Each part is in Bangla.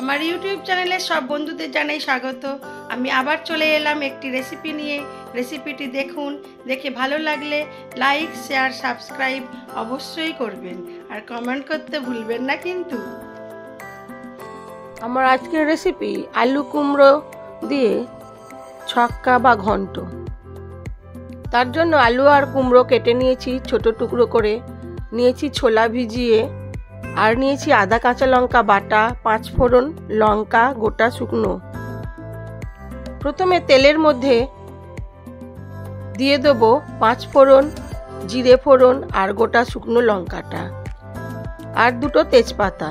আমার ইউটিউব চ্যানেলে সব বন্ধুদের জানাই স্বাগত। আমি আবার চলে এলাম একটি রেসিপি নিয়ে। রেসিপিটি দেখুন, দেখে ভালো লাগলে লাইক, শেয়ার, সাবস্ক্রাইব অবশ্যই করবেন আর কমেন্ট করতে ভুলবেন না কিন্তু। আমার আজকের রেসিপি আলু কুমড়ো দিয়ে ছক্কা বা ঘন্ট। তার জন্য আলু আর কুমড়ো কেটে নিয়েছি ছোট টুকরো করে, নিয়েছি ছোলা ভিজিয়ে, আর নিয়েছি আদা কাঁচা লঙ্কা বাটা, 5 ফোড়ন, লঙ্কা গোটা শুকনো। প্রথমে তেলের মধ্যে দিয়ে দেবো 5 ফোড়ন, জিরে ফোড়ন আর গোটা শুকনো লঙ্কাটা, আর 2টো তেজপাতা।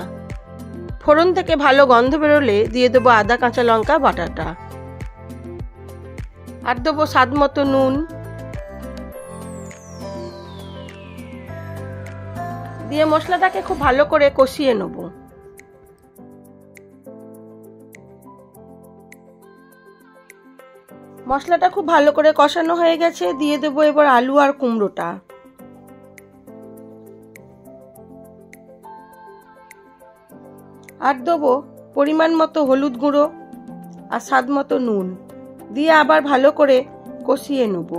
ফোড়ন থেকে ভালো গন্ধ বেরোলে দিয়ে দেবো আদা কাঁচা লঙ্কা বাটাটা, আর দেবো স্বাদ মতো নুন, দিয়ে মশলাটাকে খুব ভালো করে কষিয়ে নেব। মশলাটা খুব ভালো করে কষানো হয়ে গেছে, দিয়ে দেবো এবার আলু আর কুমড়োটা। আর দেবো পরিমাণ মতো হলুদ গুঁড়ো আর স্বাদ মতো নুন, দিয়ে আবার ভালো করে কষিয়ে নেব।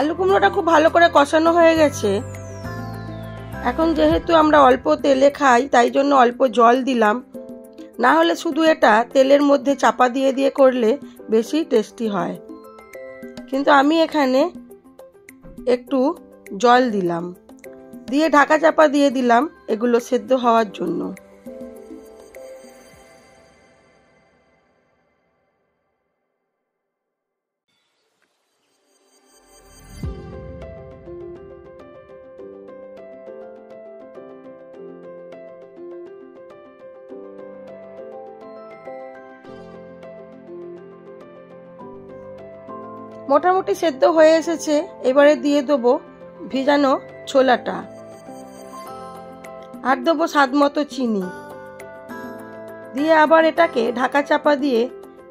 আলু কুমড়োটা খুব ভালো করে কষানো হয়ে গেছে। এখন যেহেতু আমরা অল্প তেলে খাই, তাই জন্য অল্প জল দিলাম, না হলে শুধু এটা তেলের মধ্যে চাপা দিয়ে দিয়ে করলে বেশি টেস্টি হয়। কিন্তু আমি এখানে একটু জল দিলাম, দিয়ে ঢাকা চাপা দিয়ে দিলাম এগুলো সেদ্ধ হওয়ার জন্য। মোটামুটি সেদ্ধ হয়ে এসেছে। এবারে দিয়ে দেবো ভিজানো ছোলাটা, আর দেবো স্বাদ মতো চিনি, দিয়ে আবার এটাকে ঢাকা চাপা দিয়ে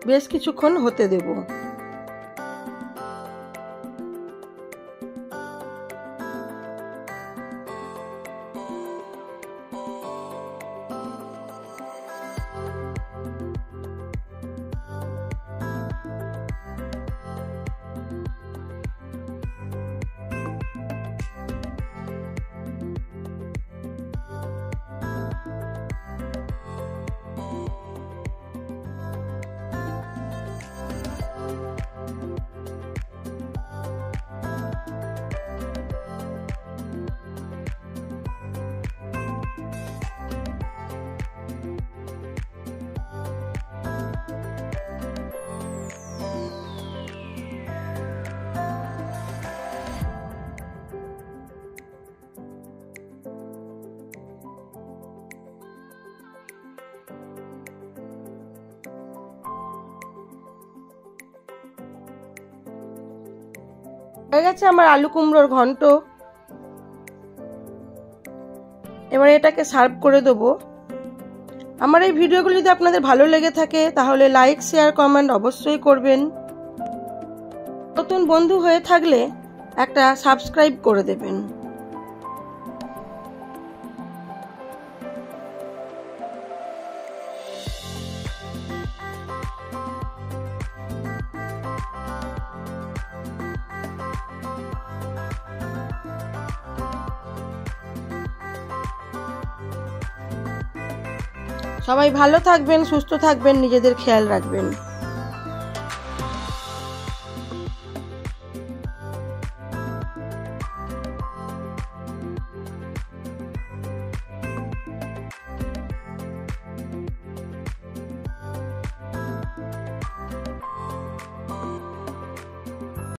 বেশ কিছুক্ষণ হতে দেবো। হয়ে গেছে আমার আলু কুমড়োর ঘন্ট। এবারে এটাকে সার্ভ করে দেবো। আমার এই ভিডিওগুলো যদি আপনাদের ভালো লেগে থাকে তাহলে লাইক, শেয়ার, কমেন্ট অবশ্যই করবেন। নতুন বন্ধু হয়ে থাকলে একটা সাবস্ক্রাইব করে দেবেন। সবাই ভালো থাকবেন, সুস্থ থাকবেন, নিজেদের খেয়াল রাখবেন।